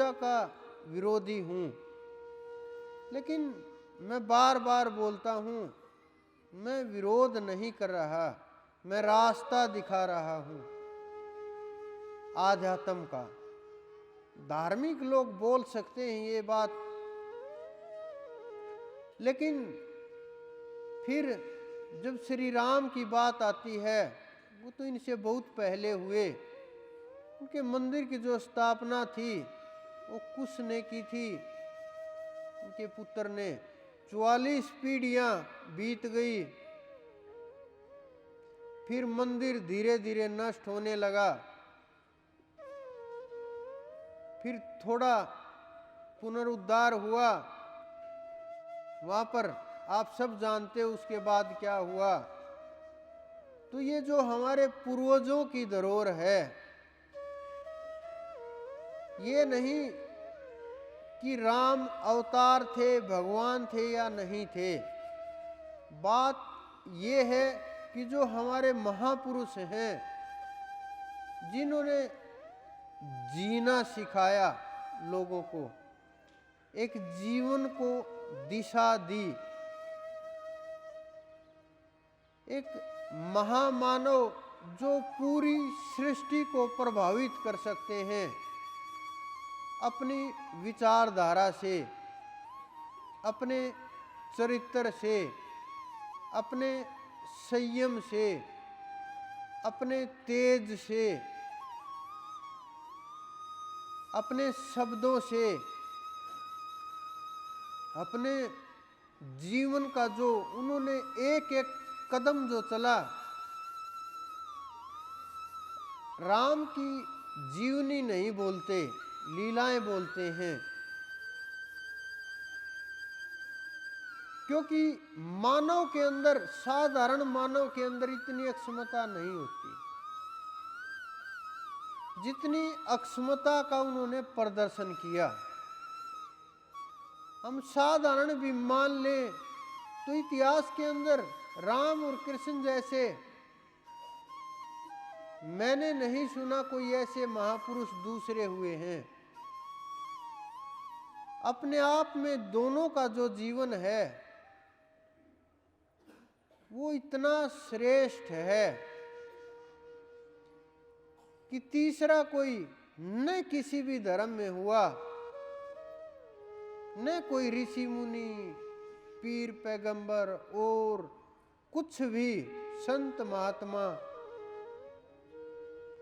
पूजा का विरोधी हूँ, लेकिन मैं बार बार बोलता हूँ, मैं विरोध नहीं कर रहा, मैं रास्ता दिखा रहा हूँ आध्यात्म का। धार्मिक लोग बोल सकते हैं ये बात, लेकिन फिर जब श्री राम की बात आती है, वो तो इनसे बहुत पहले हुए। उनके मंदिर की जो स्थापना थी वो कुश ने की थी, उनके पुत्र ने। 44 पीढ़ियां बीत गई, फिर मंदिर धीरे धीरे नष्ट होने लगा, फिर थोड़ा पुनरुद्धार हुआ। वहां पर आप सब जानते हो उसके बाद क्या हुआ। तो ये जो हमारे पूर्वजों की धरोहर है, ये नहीं कि राम अवतार थे, भगवान थे या नहीं थे। बात ये है कि जो हमारे महापुरुष हैं, जिन्होंने जीना सिखाया लोगों को, एक जीवन को दिशा दी, एक महामानव जो पूरी सृष्टि को प्रभावित कर सकते हैं अपनी विचारधारा से, अपने चरित्र से, अपने संयम से, अपने तेज से, अपने शब्दों से, अपने जीवन का जो उन्होंने एक एक कदम जो चला। राम की जीवनी नहीं बोलते, लीलाएं बोलते हैं, क्योंकि मानव के अंदर, साधारण मानव के अंदर इतनी अक्षमता नहीं होती जितनी अक्षमता का उन्होंने प्रदर्शन किया। हम साधारण भी मान लें तो इतिहास के अंदर राम और कृष्ण जैसे मैंने नहीं सुना कोई ऐसे महापुरुष दूसरे हुए हैं। अपने आप में दोनों का जो जीवन है वो इतना श्रेष्ठ है कि तीसरा कोई न किसी भी धर्म में हुआ, न कोई ऋषि मुनि, पीर पैगंबर और कुछ भी संत महात्मा,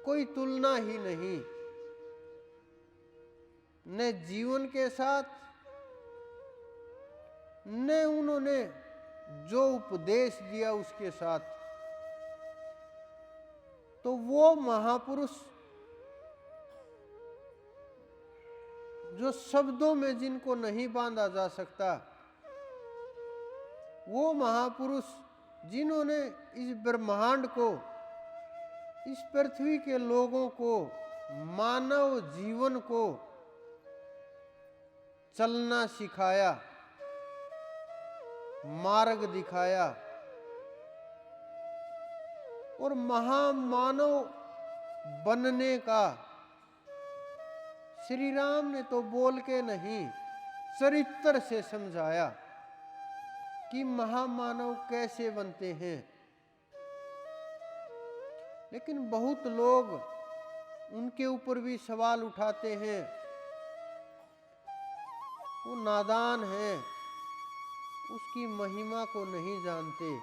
कोई तुलना ही नहीं। न जीवन के साथ, न उन्होंने जो उपदेश दिया उसके साथ। तो वो महापुरुष जो शब्दों में जिनको नहीं बांधा जा सकता, वो महापुरुष जिन्होंने इस ब्रह्मांड को, इस पृथ्वी के लोगों को, मानव जीवन को चलना सिखाया, मार्ग दिखाया, और महामानव बनने का श्री राम ने तो बोल के नहीं, चरित्र से समझाया कि महामानव कैसे बनते हैं। लेकिन बहुत लोग उनके ऊपर भी सवाल उठाते हैं, वो नादान है, उसकी महिमा को नहीं जानते।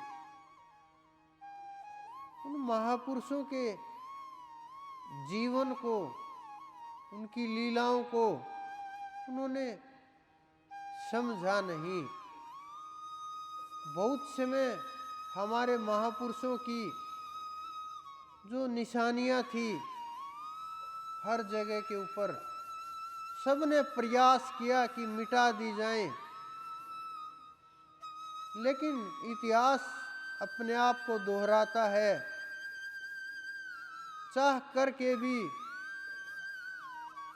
उन महापुरुषों के जीवन को, उनकी लीलाओं को उन्होंने समझा नहीं। बहुत समय हमारे महापुरुषों की जो निशानियां थी हर जगह के ऊपर, सबने प्रयास किया कि मिटा दी जाएं, लेकिन इतिहास अपने आप को दोहराता है। चाह करके भी,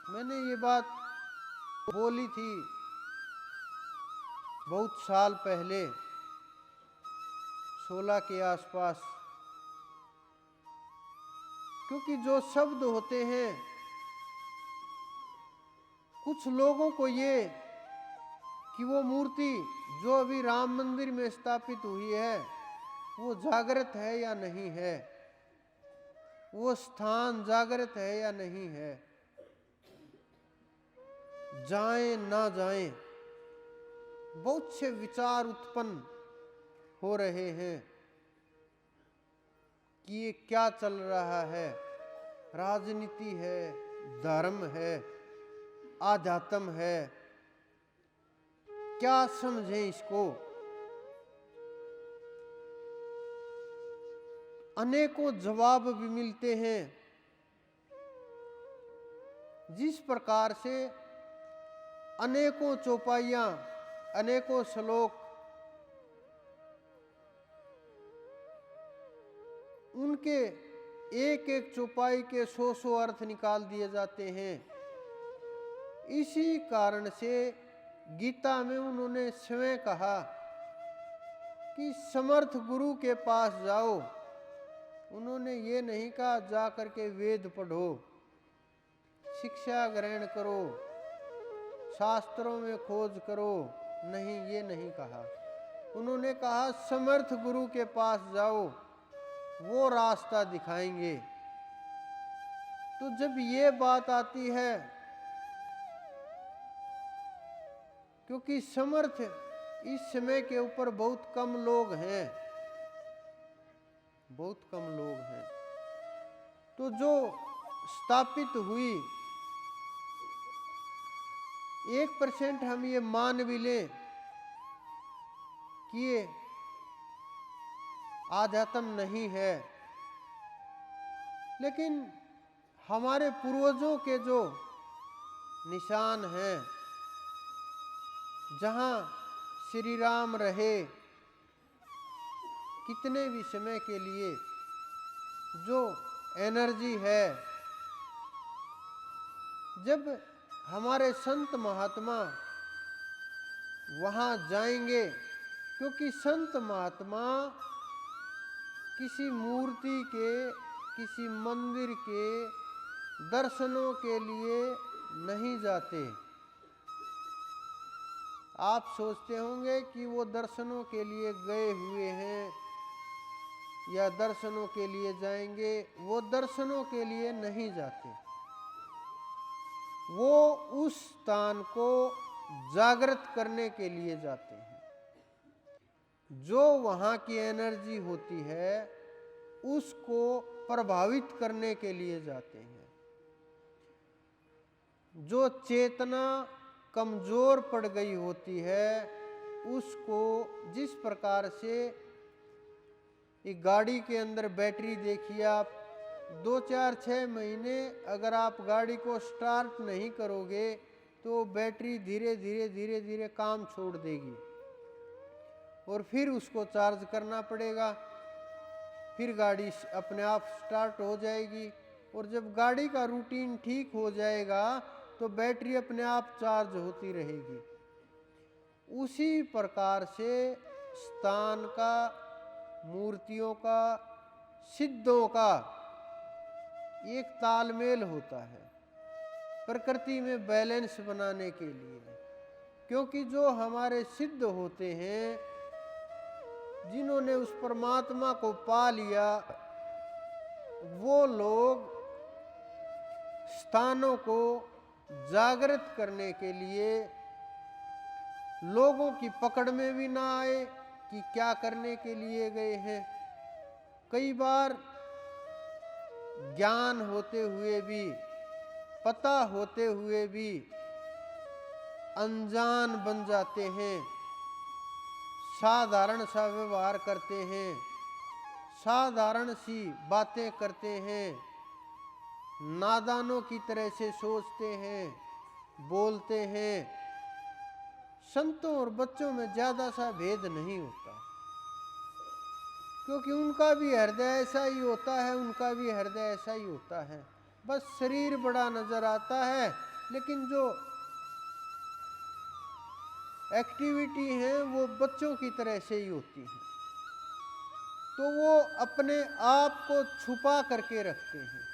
मैंने ये बात बोली थी बहुत साल पहले, 16 के आसपास, क्योंकि जो शब्द होते हैं कुछ लोगों को ये कि वो मूर्ति जो अभी राम मंदिर में स्थापित हुई है वो जागृत है या नहीं है, वो स्थान जागृत है या नहीं है, जाएं ना जाएं, बहुत से विचार उत्पन्न हो रहे हैं कि ये क्या चल रहा है, राजनीति है, धर्म है, आध्यात्म है, क्या समझें इसको। अनेकों जवाब भी मिलते हैं। जिस प्रकार से अनेकों चौपाइयां, अनेकों श्लोक, उनके एक एक चौपाई के 100 अर्थ निकाल दिए जाते हैं। इसी कारण से गीता में उन्होंने स्वयं कहा कि समर्थ गुरु के पास जाओ। उन्होंने ये नहीं कहा जा करके वेद पढ़ो, शिक्षा ग्रहण करो, शास्त्रों में खोज करो, नहीं, ये नहीं कहा। उन्होंने कहा समर्थ गुरु के पास जाओ, वो रास्ता दिखाएंगे। तो जब ये बात आती है, क्योंकि समर्थ इस समय के ऊपर बहुत कम लोग हैं, बहुत कम लोग हैं, तो जो स्थापित हुई 1% हम ये मान भी लें कि ये आध्यात्म नहीं है, लेकिन हमारे पूर्वजों के जो निशान हैं, जहाँ श्री राम रहे कितने भी समय के लिए, जो एनर्जी है, जब हमारे संत महात्मा वहाँ जाएंगे, क्योंकि संत महात्मा किसी मूर्ति के, किसी मंदिर के दर्शनों के लिए नहीं जाते। आप सोचते होंगे कि वो दर्शनों के लिए गए हुए हैं या दर्शनों के लिए जाएंगे। वो दर्शनों के लिए नहीं जाते, वो उस स्थान को जागृत करने के लिए जाते हैं। जो वहाँ की एनर्जी होती है उसको प्रभावित करने के लिए जाते हैं। जो चेतना कमजोर पड़ गई होती है उसको, जिस प्रकार से एक गाड़ी के अंदर बैटरी देखिए आप, 2, 4, 6 महीने अगर आप गाड़ी को स्टार्ट नहीं करोगे तो बैटरी धीरे धीरे धीरे धीरे काम छोड़ देगी और फिर उसको चार्ज करना पड़ेगा, फिर गाड़ी अपने आप स्टार्ट हो जाएगी। और जब गाड़ी का रूटीन ठीक हो जाएगा तो बैटरी अपने आप चार्ज होती रहेगी। उसी प्रकार से स्थान का, मूर्तियों का, सिद्धों का एक तालमेल होता है प्रकृति में बैलेंस बनाने के लिए। क्योंकि जो हमारे सिद्ध होते हैं, जिन्होंने उस परमात्मा को पा लिया, वो लोग स्थानों को जागृत करने के लिए लोगों की पकड़ में भी ना आए कि क्या करने के लिए गए हैं। कई बार ज्ञान होते हुए भी, पता होते हुए भी अनजान बन जाते हैं, साधारण सा व्यवहार करते हैं, साधारण सी बातें करते हैं, नादानों की तरह से सोचते हैं, बोलते हैं। संतों और बच्चों में ज्यादा सा भेद नहीं होता, क्योंकि उनका भी हृदय ऐसा ही होता है, उनका भी हृदय ऐसा ही होता है। बस शरीर बड़ा नजर आता है, लेकिन जो एक्टिविटी है वो बच्चों की तरह से ही होती है। तो वो अपने आप को छुपा करके रखते हैं।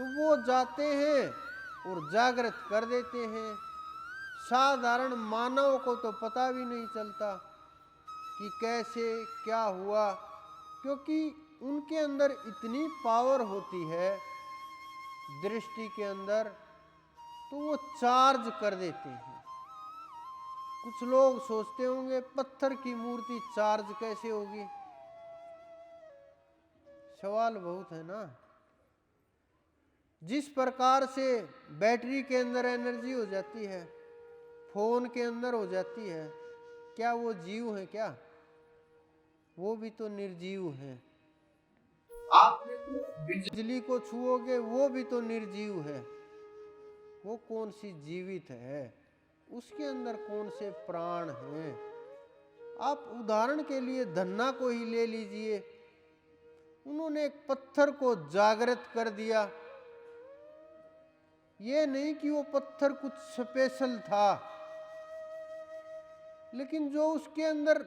तो वो जाते हैं और जागृत कर देते हैं। साधारण मानव को तो पता भी नहीं चलता कि कैसे क्या हुआ, क्योंकि उनके अंदर इतनी पावर होती है दृष्टि के अंदर, तो वो चार्ज कर देते हैं। कुछ लोग सोचते होंगे पत्थर की मूर्ति चार्ज कैसे होगी, सवाल बहुत है ना। जिस प्रकार से बैटरी के अंदर एनर्जी हो जाती है, फोन के अंदर हो जाती है, क्या वो जीव है क्या? वो भी तो निर्जीव है। आप बिजली को छुओगे वो भी तो निर्जीव है। वो कौन सी जीवित है, उसके अंदर कौन से प्राण हैं। आप उदाहरण के लिए धन्ना को ही ले लीजिए, उन्होंने एक पत्थर को जागृत कर दिया। ये नहीं कि वो पत्थर कुछ स्पेशल था, लेकिन जो उसके अंदर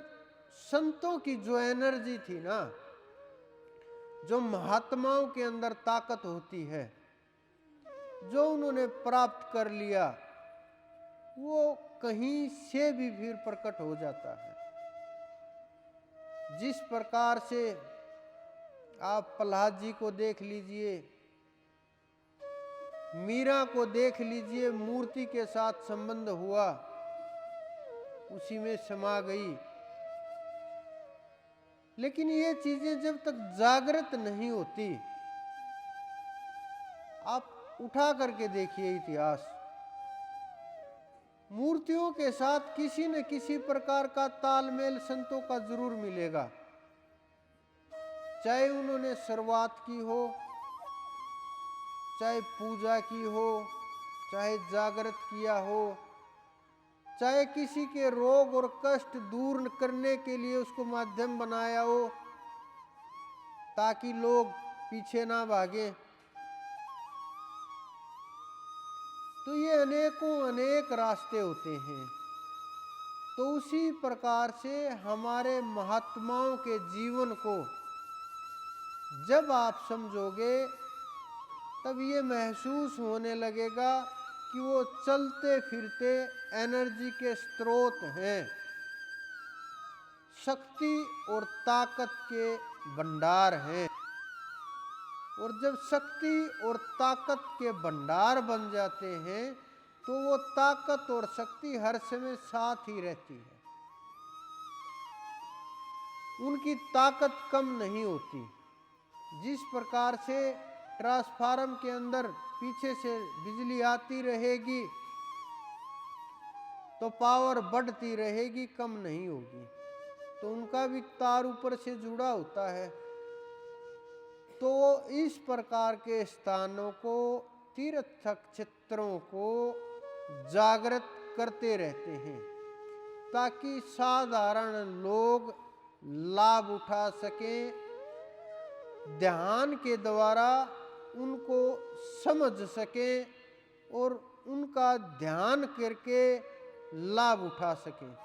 संतों की जो एनर्जी थी ना, जो महात्माओं के अंदर ताकत होती है, जो उन्होंने प्राप्त कर लिया, वो कहीं से भी फिर प्रकट हो जाता है। जिस प्रकार से आप प्रहलाद जी को देख लीजिए, मीरा को देख लीजिए, मूर्ति के साथ संबंध हुआ, उसी में समा गई। लेकिन ये चीजें जब तक जागृत नहीं होती, आप उठा करके देखिए इतिहास, मूर्तियों के साथ किसी न किसी प्रकार का तालमेल संतों का जरूर मिलेगा। चाहे उन्होंने शुरुआत की हो, चाहे पूजा की हो, चाहे जागृत किया हो, चाहे किसी के रोग और कष्ट दूर करने के लिए उसको माध्यम बनाया हो ताकि लोग पीछे ना भागे, तो ये अनेकों अनेक रास्ते होते हैं। तो उसी प्रकार से हमारे महात्माओं के जीवन को जब आप समझोगे, तब ये महसूस होने लगेगा कि वो चलते फिरते एनर्जी के स्रोत हैं, शक्ति और ताकत के भंडार हैं। और जब शक्ति और ताकत के भंडार बन जाते हैं, तो वो ताकत और शक्ति हर समय साथ ही रहती है, उनकी ताकत कम नहीं होती। जिस प्रकार से ट्रांसफार्मर के अंदर पीछे से बिजली आती रहेगी तो पावर बढ़ती रहेगी, कम नहीं होगी। तो उनका भी तार ऊपर से जुड़ा होता है। तो इस प्रकार के स्थानों को, तीर्थ क्षेत्रों को जागृत करते रहते हैं ताकि साधारण लोग लाभ उठा सकें, ध्यान के द्वारा उनको समझ सकें और उनका ध्यान करके लाभ उठा सकें।